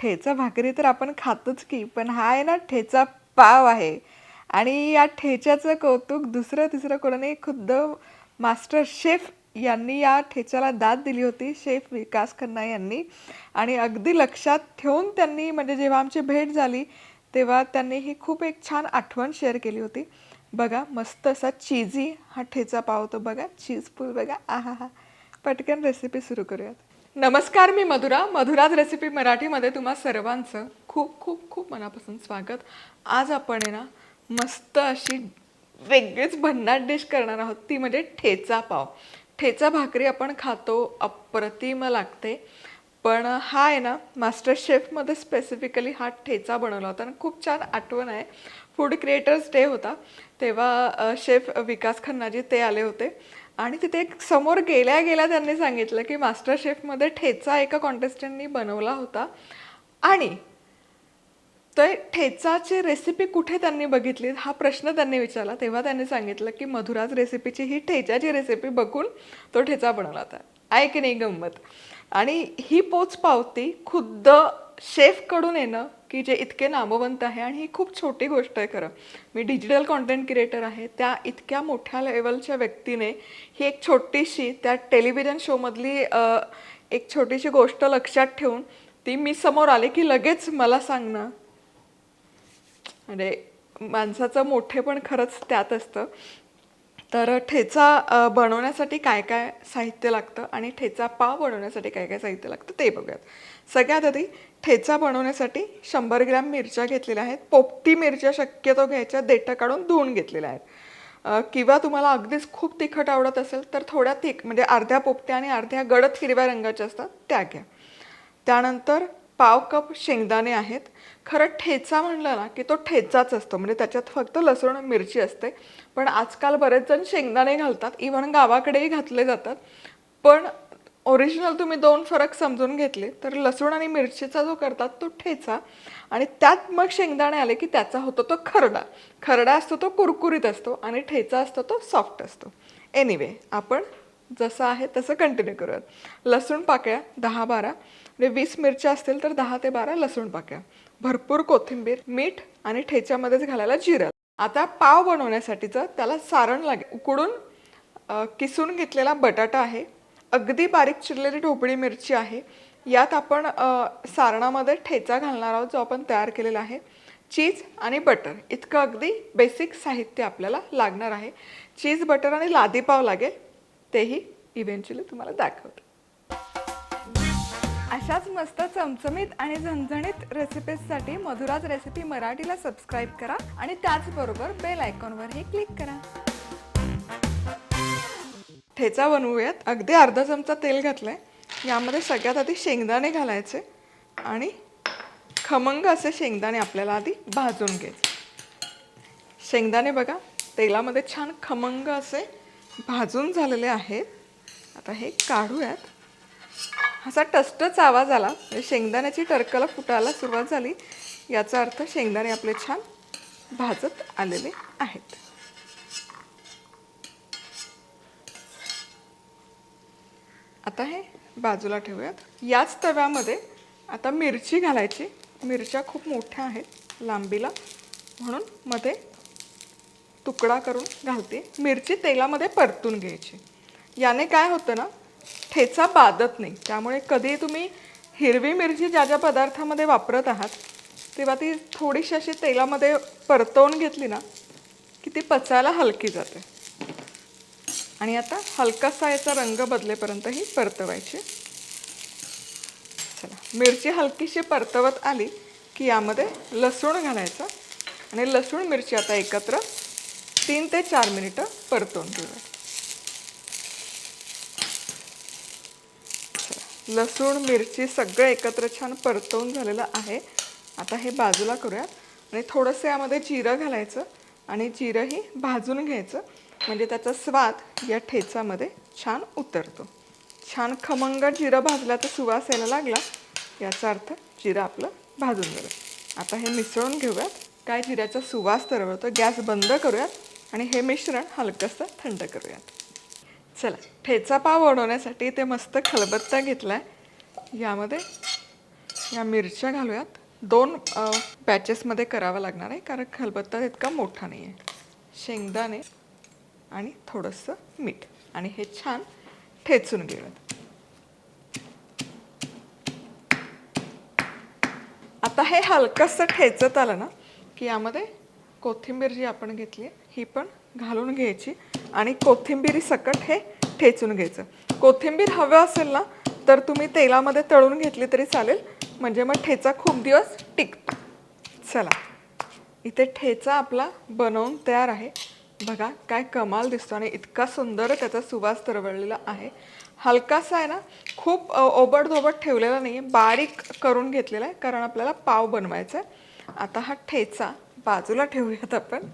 ठेचा भाकरी तर आपण खातोच की, पण हा आहे ना ठेचा पाव आहे. आणि या ठेच्याचं कौतुक दुसरं तिसरं कोणी नाही, खुद्द मास्टर शेफ यांनी या ठेच्याला दाद दिली होती, शेफ विकास खन्ना यांनी. आणि अगदी लक्षात ठेवून त्यांनी, म्हणजे जेव्हा आमची भेट झाली तेव्हा त्यांनी ही खूप एक छान आठवण शेअर केली होती. बघा मस्त असा चीजी हा ठेचा पाव होतो बघा, चीज फुल बघा, आहा हा. पटकन रेसिपी सुरू करूयात. नमस्कार, मी मधुरा. मधुराज रेसिपी मराठीमध्ये तुम्हा सर्वांचं खूप खूप खूप मनापासून स्वागत. आज आपण आहे ना मस्त अशी वेगळीच भन्नाट डिश करणार आहोत, ती म्हणजे ठेचा पाव. ठेचा भाकरी आपण खातो, अप्रतिम लागते. पण हा आहे ना मास्टर शेफमध्ये स्पेसिफिकली हा ठेचा बनवला होता आणि खूप छान आठवण आहे. फूड क्रिएटर्स डे होता तेव्हा शेफ विकास खन्नाजी ते आले होते आणि तिथे एक समोर गेल्या गेल्या त्यांनी सांगितलं की मास्टर शेफमध्ये ठेचा एका कॉन्टेस्टंटनी बनवला होता आणि तर ठेचाची रेसिपी कुठे त्यांनी बघितली हा प्रश्न त्यांनी विचारला. तेव्हा त्यांनी सांगितलं की मधुराज रेसिपीची ही ठेच्याची रेसिपी बघून तो ठेचा बनवला होता. आहे की नाही गंमत. आणि ही पोच पावती खुद्द शेफकडून येणं की जे इतके नामवंत आहे, आणि ही खूप छोटी गोष्ट आहे खरं. मी डिजिटल कॉन्टेंट क्रिएटर आहे, त्या इतक्या मोठ्या लेवलच्या व्यक्तीने ही एक छोटीशी त्या टेलिव्हिजन शोमधली एक छोटीशी गोष्ट लक्षात ठेवून ती मी समोर आले की लगेच मला सांगणं, म्हणजे माणसाचं मोठेपण खरंच त्यात असतं. तर ठेचा बनवण्यासाठी काय काय साहित्य लागतं आणि ठेचा पाव बनवण्यासाठी काय काय साहित्य लागतं ते बघूयात. सगळ्यात आधी ठेचा बनवण्यासाठी 100 ग्रॅम मिरच्या घेतलेल्या आहेत. पोपटी मिरच्या शक्यतो घ्यायच्या, देठं काढून धुवून घेतलेल्या आहेत. किंवा तुम्हाला अगदीच खूप तिखट आवडत असेल तर थोड्या म्हणजे अर्ध्या पोपट्या आणि अर्ध्या गडद हिरव्या रंगाच्या असतात त्या घ्या. त्यानंतर पाव कप शेंगदाणे आहेत. खरं ठेचा म्हणलं ना की तो ठेचाच असतो, म्हणजे त्याच्यात फक्त लसूण मिरची असते. पण आजकाल बरेच जण शेंगदाणे घालतात, इव्हन गावाकडेही घातले जातात. पण ओरिजिनल तुम्ही दोन फरक समजून घेतले तर लसूण आणि मिरचीचा जो करतात तो ठेचा, आणि त्यात मग शेंगदाणे आले की त्याचा होतो तो खरडा. खरडा असतो तो कुरकुरीत असतो आणि ठेचा असतो तो सॉफ्ट असतो. एनिवे, आपण जसं आहे तसं कंटिन्यू करूयात. लसूण पाकळ्या 10-12, म्हणजे 20 मिरच्या असतील तर 10 ते 12 लसूण पाकळ्या, भरपूर कोथिंबीर, मीठ आणि ठेच्यामध्येच घालायला जिरं. आता पाव बनवण्यासाठीचं त्याला सारण लागेल. उकडून किसून घेतलेला बटाटा आहे, अगदी बारीक चिरलेली ढोबळी मिरची आहे. यात आपण सारणामध्ये ठेचा घालणार आहोत जो आपण तयार केलेला आहे. चीज आणि बटर इतकं अगदी बेसिक साहित्य आपल्याला लागणार आहे. चीज, बटर आणि लादी पाव लागेल, तेही इव्हेंच्युअली तुम्हाला दाखवते. अशाच मस्त चमचमीत आणि झणझणीत रेसिपीजसाठी मधुराज रेसिपी मराठीला सबस्क्राईब करा आणि त्याचबरोबर बेल आयकॉनवरही क्लिक करा. ठेचा बनवूयात. अगदी अर्धा चमचा तेल घातलंय. यामध्ये सगळ्यात आधी शेंगदाणे घालायचे आणि खमंग असे शेंगदाणे आपल्याला आधी भाजून घ्यायचे. शेंगदाणे बघा तेलामध्ये छान खमंग असे भाजून झालेले आहेत. आता हे काढूयात. असा टचटच आवाज आला म्हणजे शेंगदाण्याची टरकलं फुटायला सुरुवात झाली, याचा अर्थ शेंगदाणे आपले छान भाजत आलेले आहेत. आता हे बाजूला ठेवूयात. याच तव्यामध्ये आता मिरची घालायची. मिरच्या खूप मोठ्या आहेत लांबीला, म्हणून मध्ये तुकडा करून घालते. मिरची तेलामध्ये परतून घ्यायची. याने काय होतं ना, ठेचा बाधत नाही. त्यामुळे कधी तुम्ही हिरवी मिरची ज्या ज्या पदार्थामध्ये वापरत आहात तेव्हा ती थोडीशी अशी तेलामध्ये परतवून घेतली ना की ती पचायला हलकी जाते. आणि आता हलकासा याचा रंग बदलेपर्यंत ही परतवायची. चला, मिरची हलकीशी परतवत आली की यामध्ये लसूण घालायचं आणि लसूण मिरची आता एकत्र 3 ते 4 मिनिटं परतवून घेऊया. लसूण मिरची सगळं एकत्र छान परतवून झालेलं आहे. आता हे बाजूला करूयात आणि थोडंसं यामध्ये जिरं घालायचं आणि जिरंही भाजून घ्यायचं, म्हणजे त्याचा स्वाद या ठेचामध्ये छान उतरतो. छान खमंग जिरं भाजल्याचा सुवास यायला लागला, याचा अर्थ जिरं आपलं भाजून झालं. आता हे मिसळून घेऊयात. काय जिऱ्याचा सुवास तरवळतो. गॅस बंद करूयात आणि हे मिश्रण हलकंसं थंड करूयात. चला, ठेचा पाव बनवण्यासाठी ते मस्त खलबत्ता घेतलाय. यामध्ये या मिरच्या घालूयात. 2 बॅचेसमध्ये करावं लागणार आहे कारण खलबत्ता इतका मोठा नाही आहे. शेंगदाणे आणि थोडंसं मीठ आणि हे छान ठेचून घेऊयात. आता हे हलकंसं ठेचत आलं ना की यामध्ये कोथिंबीर जी आपण घेतली आहे ही पण घालून घ्यायची आणि कोथिंबीरी सकट हे ठेचून घ्यायचं. कोथिंबीर हवं असेल ना तर तुम्ही तेलामध्ये तळून घेतली तरी चालेल, म्हणजे मग ठेचा खूप दिवस टिकतो. चला, इथे ठेचा आपला बनवून तयार आहे. बघा काय कमाल दिसतो आणि इतका सुंदर त्याचा सुवास तरवळलेला आहे. हलकासा आहे ना, खूप ओबडधोबड ठेवलेला नाही आहे, बारीक करून घेतलेला आहे कारण आपल्याला पाव बनवायचा आहे. आता हा ठेचा बाजूला ठेवूयात आपण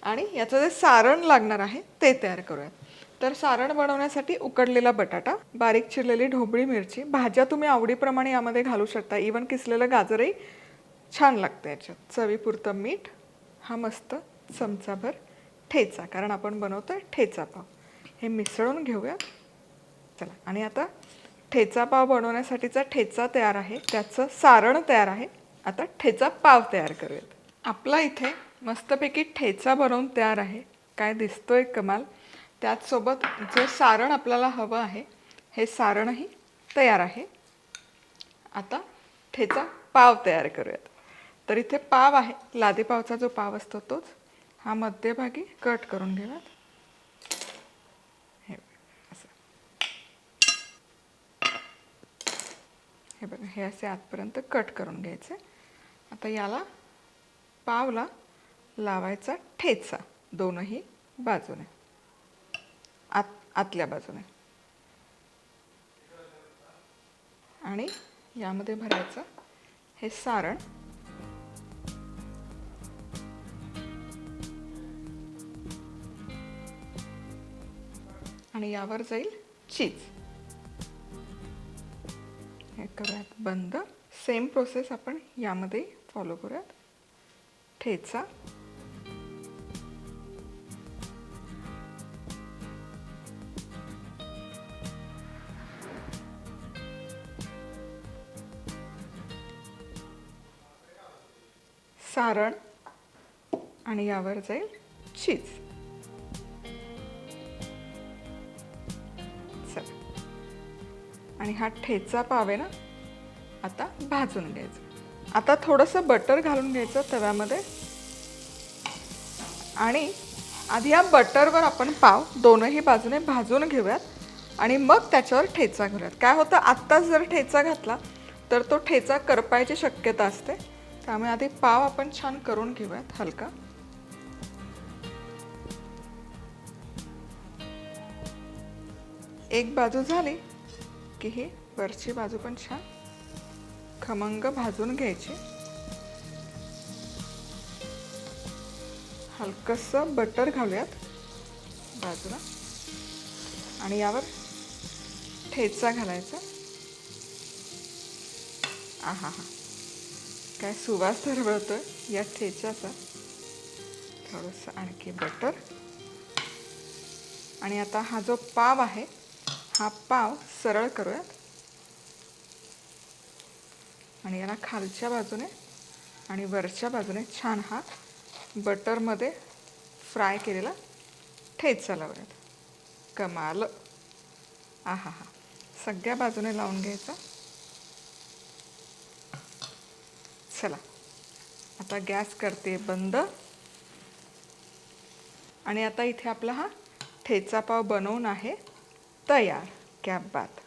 आणि याचं जे सारण लागणार आहे ते तयार करूयात. तर सारण बनवण्यासाठी उकडलेला बटाटा, बारीक चिरलेली ढोबळी मिरची, भाज्या तुम्ही आवडीप्रमाणे यामध्ये घालू शकता, इवन किसलेलं गाजरही छान लागतं याच्यात. चवीपुरतं मीठ, हा मस्त चमचाभर ठेचा, कारण आपण बनवतोय ठेचा पाव. हे मिसळून घेऊया. चला, आणि आता ठेचा पाव बनवण्यासाठीचा ठेचा तयार आहे, त्याचं सारण तयार आहे. आता ठेचा पाव तयार करूयात. आपला इथे मस्तपैकी ठेचा बनवून तयार आहे. काय दिसतोय कमाल. त्याचसोबत जे सारण आपल्याला हवं आहे हे सारणही तयार आहे. आता ठेचा पाव तयार करूयात. तर इथे पाव आहे, लादी पावचा जो पाव असतो तोच. हा मध्यभागी कट करून घेऊयात. हे असं, हे बघा, हे असे आतपर्यंत कट करून घ्यायचे. आता याला पावला लावायचा ठेचा दोनही बाजूने, आतल्या बाजूने, आणि यामध्ये भरायचं हे सारण. आणि यावर जाईल चीज. हे करूयात बंद. सेम प्रोसेस आपण यामध्ये फॉलो करूयात. ठेचा, सारण, आणि यावर जाईल चीज. चला, आणि हा ठेचा पाव आहे ना, आता भाजून घ्यायचा. आता थोडंसं बटर घालून घ्यायचं तव्यामध्ये, आणि आधी या बटरवर आपण पाव दोनही बाजूने भाजून घेऊयात आणि मग त्याच्यावर ठेचा घालूयात. काय होतं, आत्ताच जर ठेचा घातला तर तो ठेचा करपायची शक्यता असते, त्यामुळे आधी पाव आपण छान करून घेऊयात हलका. एक बाजू झाली की ही वरची बाजू पण छान खमंग भाजून घ्यायची. हलकंसं बटर घालूयात बाजूला आणि यावर ठेचा घालायचा. आहा हा, काय सुवास तरवळतोय या ठेच्याचा. थोडंसं आणखी बटर, आणि आता हा जो पाव आहे हा पाव सरळ करूयात आणि याला खालच्या बाजूने आणि वरच्या बाजूने छान हा बटरमध्ये फ्राय केलेला ठेचा लावूयात. कमाल. आहा हा, सगळ्या बाजूने लावून घ्यायचा. चला, आता गॅस करते बंद. आणि आता इथे आपला हा ठेचा पाव बनवून आहे तयार. क्या बात.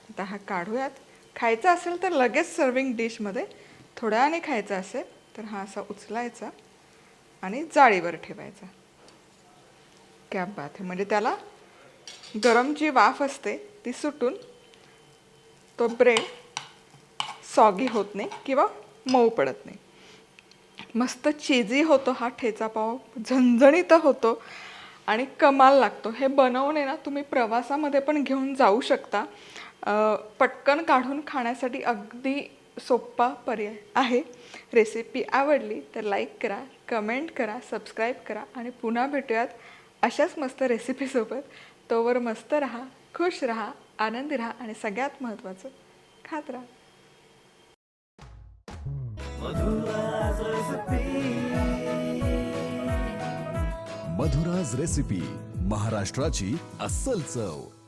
आता हा काढूयात. खायचा असेल तर लगेच सर्विंग डिशमध्ये, थोड्या वेळाने खायचा असेल तर हा असा उचलायचा आणि जाळीवर ठेवायचा. क्या बात आहे. म्हणजे त्याला गरम जी वाफ असते ती सुटून तो ब्रेड सॉगी होत नाही किंवा मऊ पडत नाही. मस्त चीजी होतो हा ठेचा पाव, झणझणीत होतो आणि कमाल लागतो. हे बनवणे ना तुम्ही प्रवासामध्ये पण घेऊन जाऊ शकता. पटकन काढून खाण्यासाठी अगदी सोपा पर्याय आहे. रेसिपी आवडली तर लाईक करा, कमेंट करा, सबस्क्राईब करा आणि पुन्हा भेटूयात अशाच मस्त रेसिपीसोबत. तोवर मस्त राहा, खुश राहा, आनंदी राहा आणि सगळ्यात महत्त्वाचं खात राहा. मधुराज रेसिपी, महाराष्ट्राची अस्सल चव.